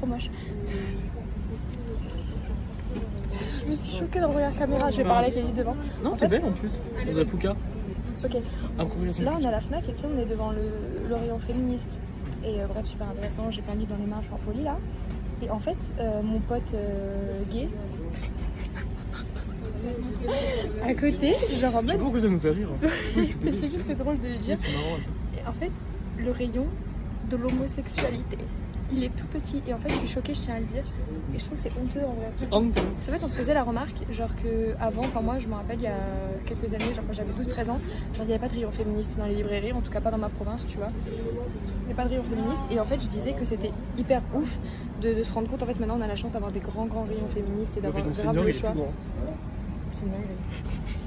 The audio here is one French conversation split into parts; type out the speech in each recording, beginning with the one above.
trop moche. Je me suis choquée dans le regard caméra, je vais parler avec Ellie devant. Non, t'es belle en plus, dans la Pouka. Ok. Là on est à la Fnac et tu sais on est devant le rayon féministe. Et bref, super intéressant, j'ai plein de livres dans les mains, je suis en folie là. Et en fait, mon pote gay, à côté, genre en mode... Je sais pas pourquoi ça nous fait rire. Mais c'est juste, c'est drôle de le dire. C'est marrant. Et en fait, le rayon de l'homosexualité, il est tout petit. Et en fait, je suis choquée, je tiens à le dire. Et je trouve que c'est honteux en vrai. Honteux. En fait, on se faisait la remarque, genre que avant, enfin moi je me rappelle il y a quelques années, genre quand j'avais 12-13 ans, genre il n'y avait pas de rayon féministe dans les librairies, en tout cas pas dans ma province, tu vois. Il n'y a pas de rayon féministe. Et en fait, je disais que c'était hyper ouf de se rendre compte, en fait, maintenant on a la chance d'avoir des grands rayons féministes et d'avoir grave le choix. C'est une dinguerie.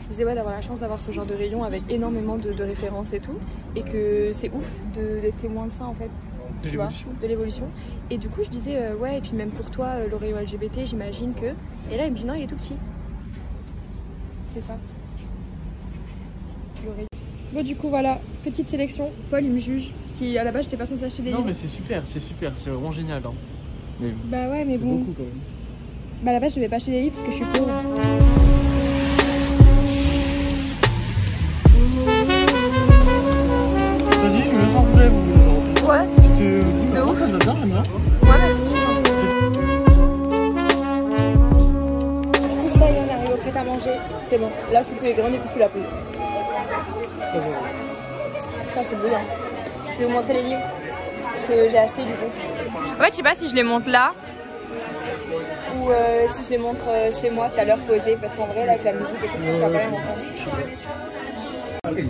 Je disais ouais, d'avoir la chance d'avoir ce genre de rayon avec énormément de références et tout, et que c'est ouf d'être témoin de ça en fait. De l'évolution. Et du coup je disais ouais, et puis même pour toi le rayon LGBT j'imagine que... Et là il me dit non, il est tout petit. C'est ça. Le rayon. Bon du coup voilà, petite sélection. Paul il me juge, parce qu'à la base j'étais pas censée acheter des livres. Non mais c'est super, c'est vraiment génial hein. Mais bah ouais mais bon. Beaucoup quand même. Bah à la base je devais pas acheter des livres parce que je suis pauvre. T'as dit je me sens rouge vous. Ouais. Tu t'es dit de ouf, ça me va bien Anna. Ouais merci. Du coup ça y est, on est arrivé au prêt à manger. C'est bon, là je suis plus grande et plus sous la peau. Ça c'est brillant. Je vais vous montrer les livres que j'ai achetés du coup. En fait je sais pas si je les montre là ou si je les montre chez moi tout à l'heure posé, parce qu'en vrai là avec la musique et tout ça, ça va quand même entendre.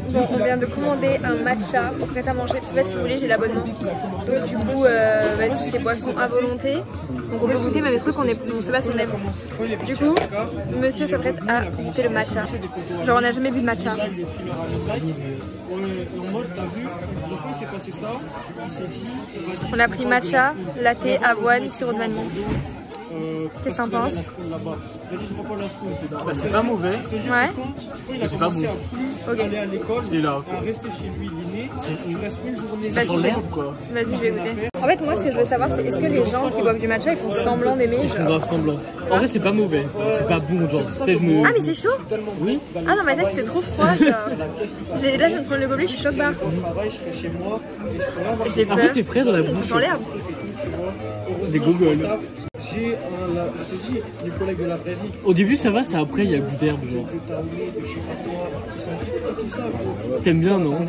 Bon, on vient de commander un matcha au prêt à manger, parce que là, si vous voulez j'ai l'abonnement. Donc du coup, vas-y, c'est boisson à volonté. Donc on peut goûter même les trucs, on sait pas si on aime. Du coup, monsieur s'apprête à goûter le matcha. Genre on n'a jamais bu de matcha. On a pris matcha, latte, avoine, sirop de vanille. Qu'est-ce que t'en penses? Bah, c'est pas mauvais. Ouais. Mais c'est pas bon. Ok. C'est là. Vas-y, je vais goûter. En fait, moi, ce que je veux savoir, c'est est-ce que les gens qui boivent du matcha, ils font semblant d'aimer? Ils font grave semblant. En vrai, c'est pas mauvais. C'est pas bon, genre. Ah, mais c'est chaud? Oui. Ah, dans ma tête, c'était trop froid, genre. Là, je viens de prendre le gobelet, je suis choc barre. J'ai peur. Après, c'est frais dans la bouche. Ça sent l'herbe. Des gogoles. J'ai je te dis, les collègues de la vraie vie. Au début ça va, c'est après il y a le goût d'herbe genre. T'aimes bien non?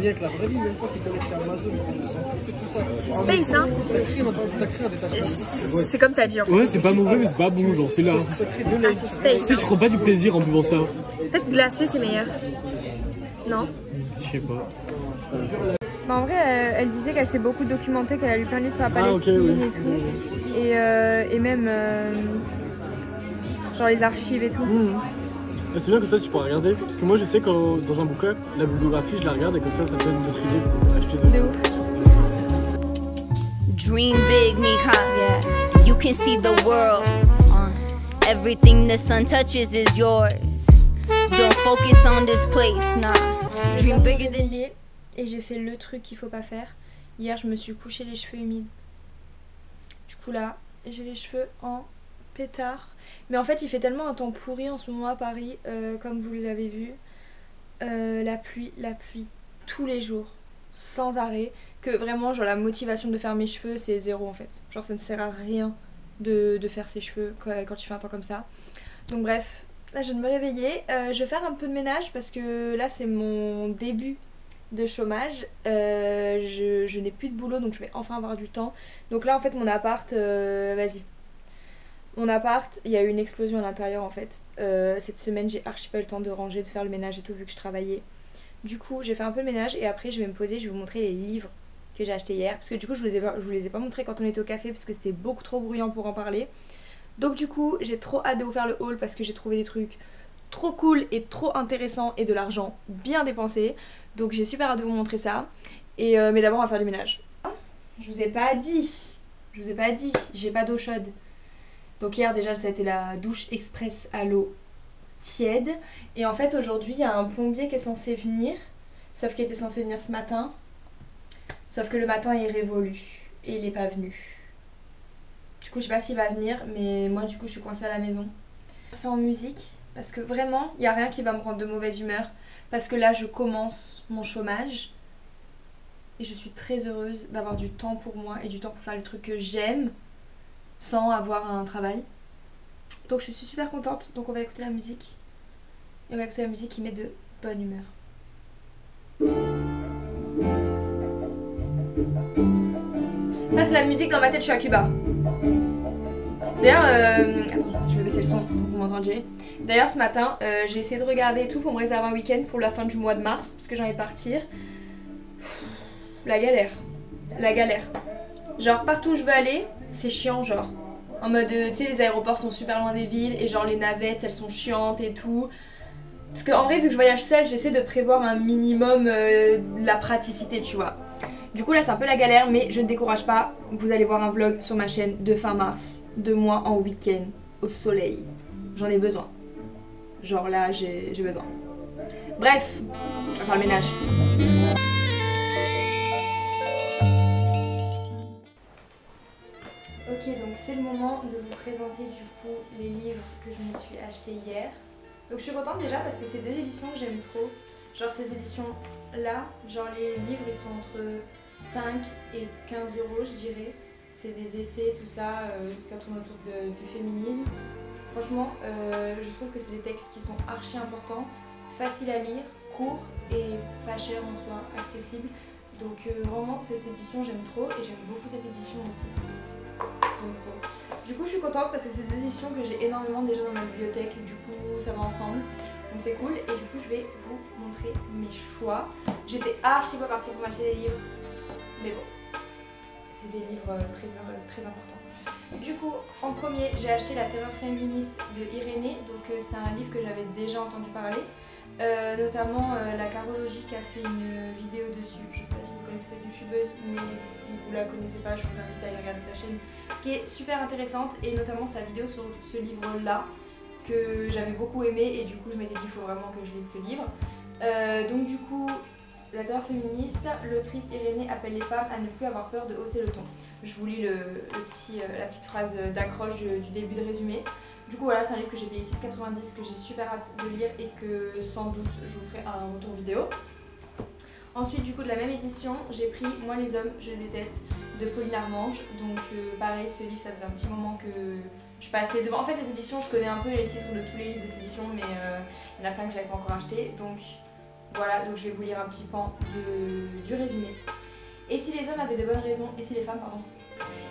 C'est space hein. C'est comme t'as dit. Ouais c'est pas mauvais mais c'est pas bon genre, c'est là. Ah c'est space. Tu sais, tu prends pas du plaisir en buvant ça. Peut-être glacé c'est meilleur. Non? Je sais pas. Bah en vrai, elle disait qu'elle s'est beaucoup documentée, qu'elle a lu plein de livres sur la Palestine et tout. Et même genre les archives et tout. C'est bien que ça tu pourras regarder, parce que moi je sais que dans un bouquin, la bibliographie je la regarde et comme ça me donne d'autres idées pour acheter d'autres. De ouf. Dream big, Mika, yeah. You can see the world. Everything the sun touches is yours. Don't focus on this place, nah. Dream bigger than this. Et j'ai fait le truc qu'il faut pas faire. Hier je me suis couché les cheveux humides. Du coup là j'ai les cheveux en pétard. Mais en fait il fait tellement un temps pourri en ce moment à Paris, comme vous l'avez vu. La pluie tous les jours, sans arrêt. Que vraiment genre la motivation de faire mes cheveux c'est zéro en fait. Genre ça ne sert à rien de faire ses cheveux quand tu fais un temps comme ça. Donc bref, là je viens de me réveiller. Je vais faire un peu de ménage parce que là c'est mon début de chômage, je n'ai plus de boulot donc je vais enfin avoir du temps. Donc là en fait mon appart, vas-y. Mon appart, il y a eu une explosion à l'intérieur en fait. Cette semaine j'ai archi pas eu le temps de ranger, de faire le ménage et tout vu que je travaillais. Du coup j'ai fait un peu le ménage et après je vais me poser, je vais vous montrer les livres que j'ai achetés hier. Parce que du coup je vous les ai pas montrés quand on était au café parce que c'était beaucoup trop bruyant pour en parler. Donc du coup j'ai trop hâte de vous faire le haul parce que j'ai trouvé des trucs trop cool et trop intéressants et de l'argent bien dépensé. Donc j'ai super hâte de vous montrer ça. Et mais d'abord on va faire du ménage. Je vous ai pas dit, j'ai pas d'eau chaude. Donc hier déjà ça a été la douche express à l'eau tiède. Et en fait aujourd'hui il y a un plombier qui est censé venir. Sauf qu'il était censé venir ce matin. Sauf que le matin est révolu. Et il est pas venu. Du coup je sais pas s'il va venir, mais moi du coup je suis coincée à la maison. C'est en musique, parce que vraiment il n'y a rien qui va me rendre de mauvaise humeur, parce que là je commence mon chômage et je suis très heureuse d'avoir du temps pour moi et du temps pour faire les trucs que j'aime sans avoir un travail. Donc je suis super contente, donc on va écouter la musique. Et on va écouter la musique qui met de bonne humeur. Ça c'est la musique dans ma tête, je suis à Cuba. D'ailleurs, attends, je vais baisser le son pour que vous m'entendiez. D'ailleurs ce matin, j'ai essayé de regarder et tout pour me réserver un week-end pour la fin du mois de mars, parce que j'ai envie de partir. La galère. La galère. Genre partout où je veux aller, c'est chiant genre. En mode, tu sais, les aéroports sont super loin des villes et genre les navettes elles sont chiantes et tout. Parce qu'en vrai, vu que je voyage seule, j'essaie de prévoir un minimum de la praticité, tu vois. Du coup là c'est un peu la galère, mais je ne décourage pas. Vous allez voir un vlog sur ma chaîne de fin mars, de moi en week-end, au soleil. J'en ai besoin. Genre là j'ai besoin. Bref, on va faire le ménage. Ok, donc c'est le moment de vous présenter du coup les livres que je me suis achetés hier. Donc je suis contente déjà parce que c'est deux éditions que j'aime trop. Genre ces éditions là, genre les livres ils sont entre 5 et 15 euros je dirais. C'est des essais, tout ça, ça tourne autour du féminisme. Franchement, je trouve que c'est des textes qui sont archi importants, faciles à lire, courts et pas chers en soi, accessibles. Donc vraiment cette édition j'aime trop et j'aime beaucoup cette édition aussi. Donc, du coup je suis contente parce que c'est deux éditions que j'ai énormément déjà dans ma bibliothèque, du coup ça va ensemble. Donc c'est cool et du coup je vais vous montrer mes choix. J'étais archi pas partie pour m'acheter des livres, mais bon, c'est des livres très importants. Du coup en premier j'ai acheté La Terreur féministe de Irénée, donc c'est un livre que j'avais déjà entendu parler. Notamment la Carologie qui a fait une vidéo dessus. Je sais pas si vous connaissez cette youtubeuse, mais si vous la connaissez pas, je vous invite à aller regarder sa chaîne qui est super intéressante, et notamment sa vidéo sur ce livre là que j'avais beaucoup aimé, et du coup je m'étais dit il faut vraiment que je lise ce livre. Donc du coup La Terreur féministe, l'autrice Irénée appelle les femmes à ne plus avoir peur de hausser le ton. Je vous lis la petite phrase d'accroche du début de résumé. Du coup voilà, c'est un livre que j'ai payé 6,90, que j'ai super hâte de lire et que sans doute je vous ferai un retour vidéo. Ensuite du coup de la même édition, j'ai pris Moi les hommes, je déteste de Pauline Armange. Donc pareil, ce livre ça faisait un petit moment que je passais devant. En fait cette édition je connais un peu les titres de tous les livres de cette édition, mais il y en a plein que j'avais pas encore acheté. Donc voilà, donc je vais vous lire un petit pan du résumé. Et si les hommes avaient de bonnes raisons, et si les femmes pardon,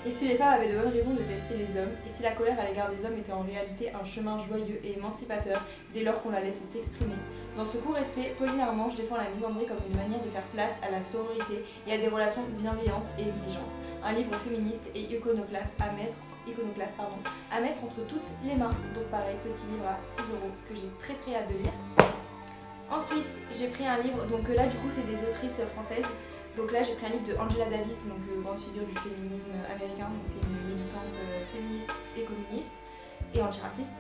et si les femmes avaient de bonnes raisons de détester les hommes, et si la colère à l'égard des hommes était en réalité un chemin joyeux et émancipateur dès lors qu'on la laisse s'exprimer. Dans ce court essai, Pauline Armange défend la misandrie comme une manière de faire place à la sororité et à des relations bienveillantes et exigeantes. Un livre féministe et iconoclaste à mettre entre toutes les mains. Donc pareil, petit livre à 6 euros que j'ai très hâte de lire. Ensuite, j'ai pris un livre, donc là du coup c'est des autrices françaises. Donc là j'ai pris un livre de Angela Davis, donc grande figure du féminisme américain, donc c'est une militante féministe et communiste et antiraciste,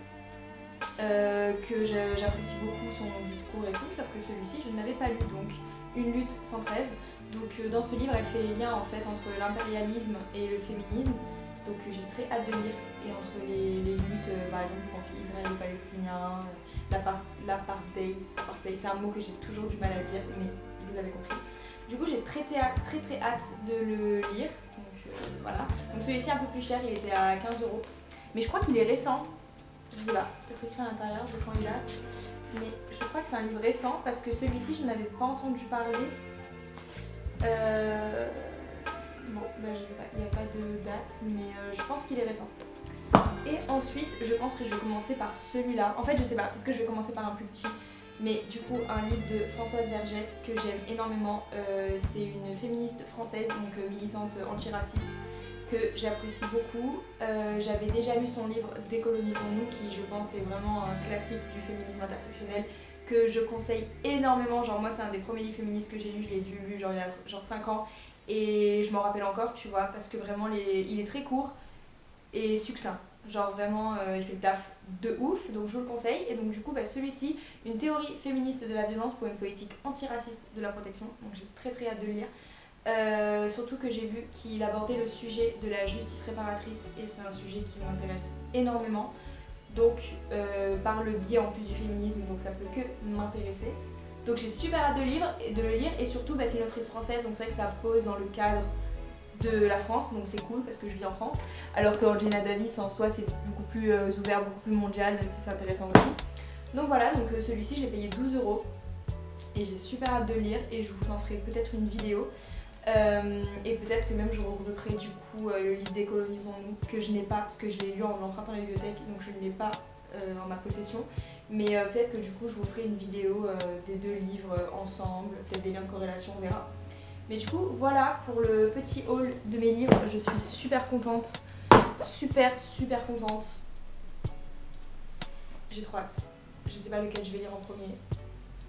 que j'apprécie beaucoup son discours et tout, sauf que celui-ci je ne l'avais pas lu, donc Une lutte sans trêve. Donc dans ce livre elle fait les liens en fait entre l'impérialisme et le féminisme, donc j'ai très hâte de lire, et entre les luttes par exemple du conflit israélo-palestinien, l'apartheid, c'est un mot que j'ai toujours du mal à dire, mais vous avez compris. Du coup j'ai très hâte de le lire, donc voilà. Donc celui-ci un peu plus cher, il était à 15 euros, mais je crois qu'il est récent, je sais pas, peut-être écrit à l'intérieur de quand il date, mais je crois que c'est un livre récent parce que celui-ci je n'avais pas entendu parler. Bon bah je sais pas, il n'y a pas de date, mais je pense qu'il est récent. Et ensuite je pense que je vais commencer par celui-là, en fait je sais pas, peut-être que je vais commencer par un plus petit. Mais du coup un livre de Françoise Vergès que j'aime énormément, c'est une féministe française, donc militante antiraciste, que j'apprécie beaucoup. J'avais déjà lu son livre Décolonisons-nous, qui je pense est vraiment un classique du féminisme intersectionnel, que je conseille énormément. Genre moi c'est un des premiers livres féministes que j'ai lu, je l'ai dû lu genre il y a genre 5 ans et je m'en rappelle encore, tu vois, parce que vraiment il est très court et succinct. Genre vraiment il fait le taf de ouf, donc je vous le conseille. Et donc du coup bah, celui-ci, Une théorie féministe de la violence pour une politique antiraciste de la protection, donc j'ai très hâte de le lire. Surtout que j'ai vu qu'il abordait le sujet de la justice réparatrice et c'est un sujet qui m'intéresse énormément. Donc par le biais en plus du féminisme, donc ça peut que m'intéresser. Donc j'ai super hâte de le lire et surtout c'est une autrice française, donc c'est vrai que ça pose dans le cadre de la France, donc c'est cool parce que je vis en France. Alors que Angela Davis en soi c'est beaucoup plus ouvert, beaucoup plus mondial, même si c'est intéressant aussi. Donc voilà, donc celui-ci j'ai payé 12 € et j'ai super hâte de le lire et je vous en ferai peut-être une vidéo. Et peut-être que même je regrouperai du coup le livre Décolonisons-nous que je n'ai pas parce que je l'ai lu en l'empruntant à la bibliothèque, donc je ne l'ai pas en ma possession. Mais peut-être que du coup je vous ferai une vidéo des deux livres ensemble, peut-être des liens de corrélation, on verra. Mais du coup voilà pour le petit haul de mes livres, je suis super contente, super contente. J'ai trop hâte. Je sais pas lequel je vais lire en premier,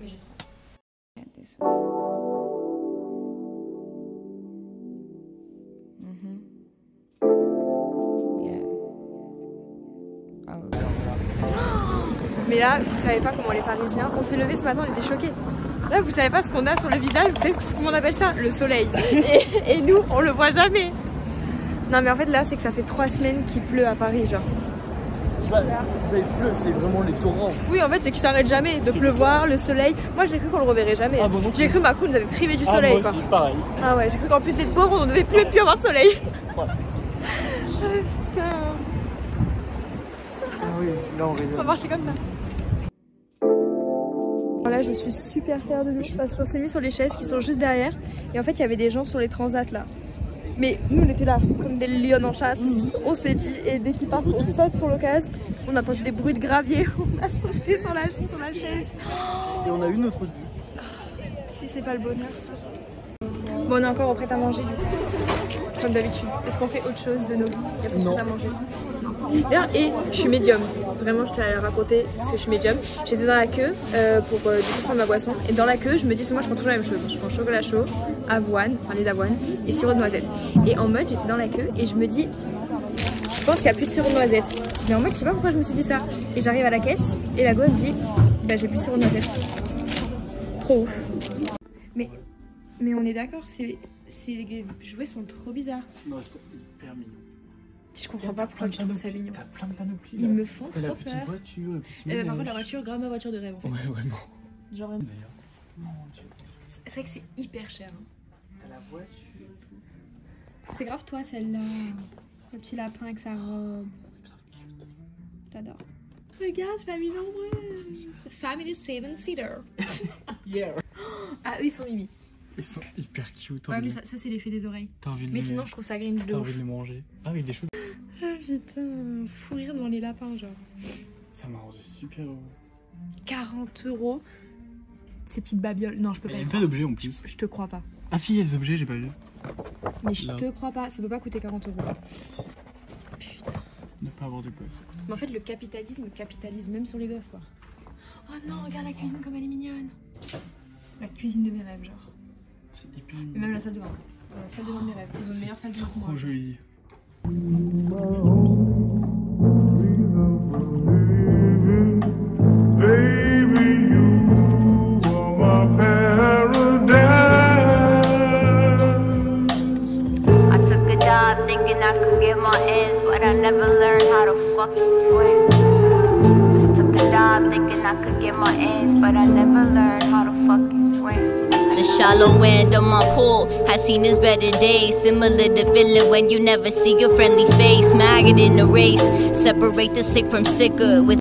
mais j'ai trop hâte. Mais là, vous savez pas comment les Parisiens, on s'est levé ce matin, on était choqués. Là, vous savez pas ce qu'on a sur le visage, vous savez comment on appelle ça? Le soleil. Et nous, on le voit jamais. Non mais en fait là, c'est que ça fait 3 semaines qu'il pleut à Paris, genre. C'est pas il pleut, c'est vraiment les torrents. Oui, en fait, c'est qu'il s'arrête jamais de pleuvoir, le soleil. Moi, j'ai cru qu'on le reverrait jamais. Ah, bon, j'ai cru Macron nous avait privé du soleil, moi aussi, quoi. pareil. Ah ouais, j'ai cru qu'en plus d'être pauvre, on ne devait plus avoir de soleil. Voilà. Oh, putain. Ah oui, là on rigole. On va marcher comme ça. Là, je suis super fière de nous parce qu'on s'est mis sur les chaises qui sont juste derrière. Et en fait, il y avait des gens sur les transats là. Mais nous, on était là, comme des lions en chasse. On s'est dit, et dès qu'ils partent, on saute sur l'occasion. On a entendu des bruits de gravier. On a sauté sur la chaise. Et on a eu notre dû. Si c'est pas le bonheur, ça. Bon, on est encore au prêt à manger du coup. Comme d'habitude. Est-ce qu'on fait autre chose de nos vies? Il y a plus de prêt à manger. D'ailleurs, et je suis médium. Vraiment, je tiens à le raconter parce que je suis médium. J'étais dans la queue pour du coup prendre ma boisson. Et dans la queue, je me dis, parce que moi je prends toujours la même chose. Je prends chocolat chaud, avoine, enfin lait d'avoine et sirop de noisette. Et en mode, j'étais dans la queue et je me dis, je pense qu'il n'y a plus de sirop de noisette. Mais en mode, je sais pas pourquoi je me suis dit ça. Et j'arrive à la caisse et la go me dit, bah j'ai plus de sirop de noisette. Trop ouf. Mais on est d'accord, les jouets sont trop bizarres. Non, ils sont hyper mignons. Je comprends pas pourquoi tu trouves ça mignon. T'as plein de panoplies. Ils me font trop la peur. petite voiture, le petit Par contre, la voiture, grave ma voiture de rêve en fait. Ouais, vraiment. Genre, D'ailleurs, mon Dieu. c'est vrai que c'est hyper cher. Hein. T'as la voiture et tout. C'est grave toi celle-là. Le petit lapin avec sa robe. J'adore. Regarde, famille nombreuse. C'est Family 7-seater. Yeah. Ah, eux ils sont mimi. Ils sont hyper cute. Ouais, mais ça c'est l'effet des oreilles. Mais sinon, je trouve ça gringe de ouf. T'as envie de les manger. Ah, avec des choses. Ah putain, fou rire devant les lapins, genre. Ça m'a rendu super heureux. 40 € ces petites babioles. Non, je peux pas. Il y a pas d'objets en plus. Je te crois pas. Ah, si, il y a des objets, j'ai pas vu. Mais je te crois pas, ça peut pas coûter 40 €. Putain. Ne pas avoir de gosse. Mais en fait, le capitalisme capitalise même sur les gosses, quoi. Oh non, regarde la cuisine comme elle est mignonne. La cuisine de mes rêves, genre. C'est hyper Et même la salle de bain. La salle de bain de mes rêves. Ils ont une meilleure salle de bain que moi. Trop joli. I took a dive thinking I could get my ends, but I never learned how to fucking swim. Took a dive thinking I could get my ends, but I never learned how to fucking swim. The shallow end of my pool has seen its better days. Similar to feeling when you never see your friendly face. Maggot in the race, separate the sick from sicker with